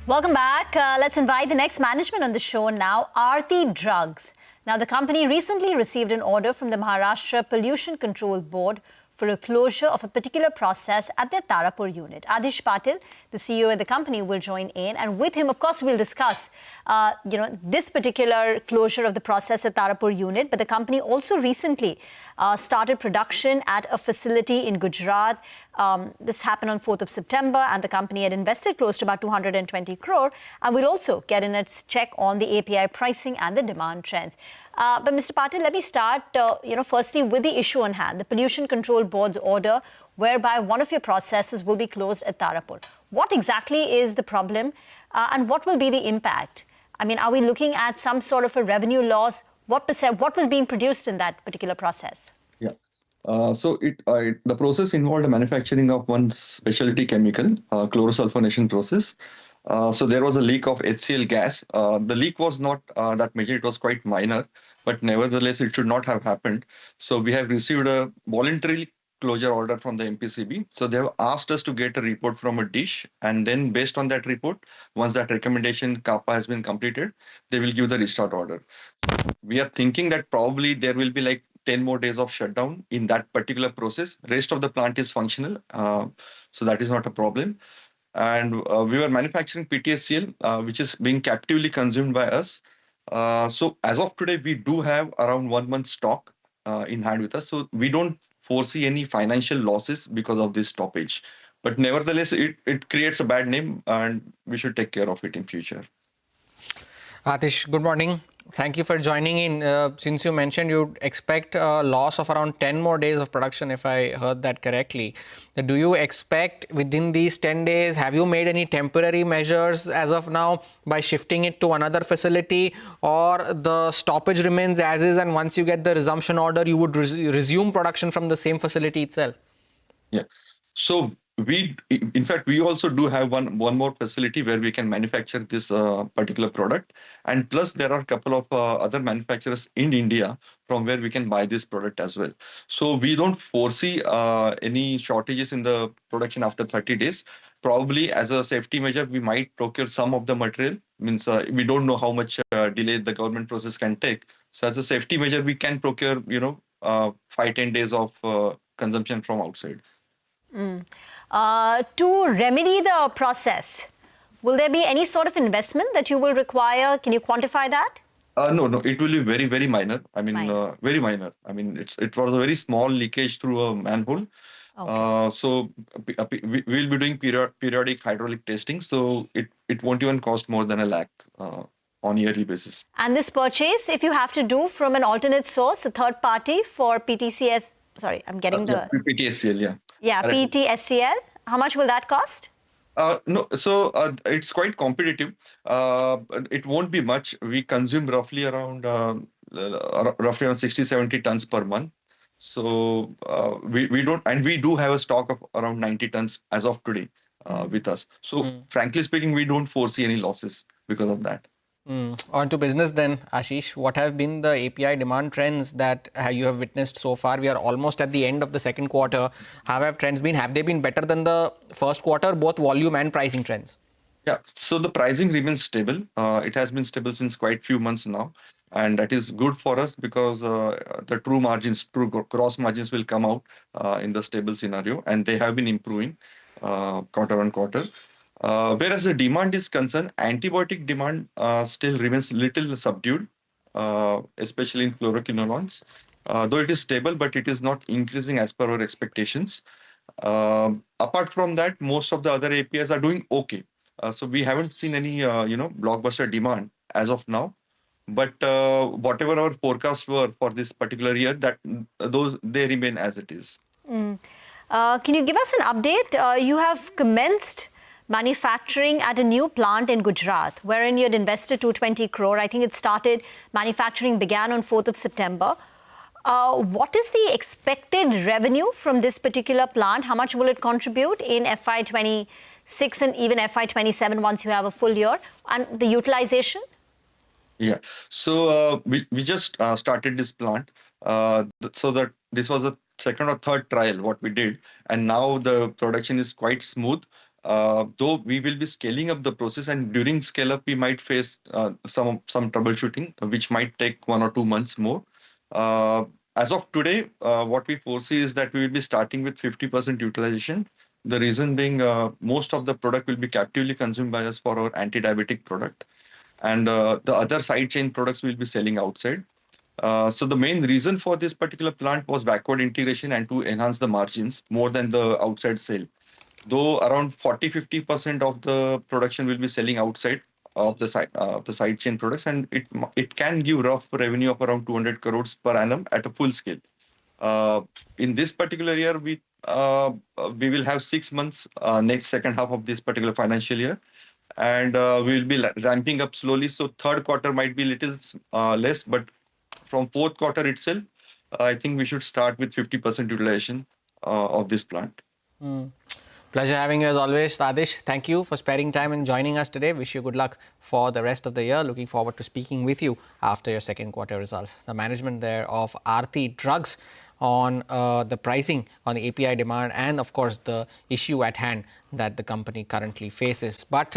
Welcome back. Let's invite the next management on the show now, Aarti Drugs. Now, the company recently received an order from the Maharashtra Pollution Control Board for a closure of a particular process at their Tarapur unit. Adhish Patil, the CEO of the company, will join in, and with him, of course, we'll discuss, this particular closure of the process at Tarapur unit. But the company also recently started production at a facility in Gujarat. This happened on 4th of September, and the company had invested close to about 220 crore. And we'll also get in a check on the API pricing and the demand trends. But Mr. Patil, let me start, firstly with the issue on hand, the Pollution Control Board's order whereby one of your processes will be closed at Tarapur. What exactly is the problem and what will be the impact? I mean, are we looking at some sort of a revenue loss? What was being produced in that particular process? Yeah. The process involved the manufacturing of one specialty chemical, chlorosulfonation process. So there was a leak of HCl gas. The leak was not that major, it was quite minor, but nevertheless, it should not have happened. So we have received a voluntary closure order from the MPCB. So they have asked us to get a report from a dish, and then based on that report, once that recommendation CAPA has been completed, they will give the restart order. We are thinking that probably there will be like 10 more days of shutdown in that particular process. Rest of the plant is functional, so that is not a problem. And we were manufacturing PTSCl, which is being captively consumed by us. So as of today, we do have around 1 month stock in hand with us. So we don't foresee any financial losses because of this stoppage. But nevertheless, it creates a bad name, and we should take care of it in future. Adhish, good morning. Thank you for joining in. Since you mentioned you expect a loss of around 10 more days of production, if I heard that correctly, do you expect within these 10 days, have you made any temporary measures as of now by shifting it to another facility, or the stoppage remains as is, and once you get the resumption order, you would resume production from the same facility itself? Yeah. So in fact, we also do have one more facility where we can manufacture this particular product. And plus, there are a couple of other manufacturers in India from where we can buy this product as well. So we don't foresee any shortages in the production after 30 days. Probably as a safety measure, we might procure some of the material. Means we don't know how much delay the government process can take. So as a safety measure, we can procure, 5-10 days of consumption from outside. To remedy the process, will there be any sort of investment that you will require? Can you quantify that? No, it will be very, very minor. I mean, very minor. I mean, it was a very small leakage through a manhole. Okay. So we will be doing periodic hydraulic testing. So it won't even cost more than 1 lakh on yearly basis. And this purchase, if you have to do from an alternate source, a third party for PTCS, sorry, I'm getting the... PTSCL, yeah. Yeah, PTSCL. How much will that cost? No, so it's quite competitive. It won't be much. We consume roughly around 60-70 tons per month. So we don't, and we do have a stock of around 90 tons as of today with us. So frankly speaking, we don't foresee any losses because of that. On to business then, Ashish. What have been the API demand trends that you have witnessed so far? We are almost at the end of the second quarter. How have trends been? Have they been better than the first quarter, both volume and pricing trends? Yeah, so the pricing remains stable. It has been stable since quite few months now. And that is good for us because the true gross margins will come out in the stable scenario. And they have been improving quarter on quarter. Whereas the demand is concerned, antibiotic demand still remains little subdued, especially in fluoroquinolones. Though it is stable, but it is not increasing as per our expectations. Apart from that, most of the other APIs are doing okay. So we haven't seen any, blockbuster demand as of now. But whatever our forecasts were for this particular year, they remain as it is. Can you give us an update? You have commenced manufacturing at a new plant in Gujarat, wherein you had invested 220 crore. I think manufacturing began on 4th of September. What is the expected revenue from this particular plant? How much will it contribute in FY26 and even FY27 once you have a full year? And the utilization? Yeah, so we just started this plant. So that this was a second or third trial what we did, and now the production is quite smooth. though we will be scaling up the process, and during scale up we might face some troubleshooting, which might take 1 or 2 months more. As of today, what we foresee is that we will be starting with 50% utilization. The reason being, most of the product will be captively consumed by us for our anti-diabetic product, and the other side chain products will be selling outside. So the main reason for this particular plant was backward integration and to enhance the margins more than the outside sale. Though around 40-50% of the production will be selling outside of the side chain products, and it can give rough revenue of around 200 crores per annum at a full scale. In this particular year, we will have 6 months next second half of this particular financial year, and we will be ramping up slowly. So third quarter might be little less, but from fourth quarter itself, I think we should start with 50% utilization of this plant. Pleasure having you as always, Adhish. Thank you for sparing time and joining us today. Wish you good luck for the rest of the year. Looking forward to speaking with you after your second quarter results. The management there of Aarti Drugs on the pricing on the API demand and, of course, the issue at hand that the company currently faces. But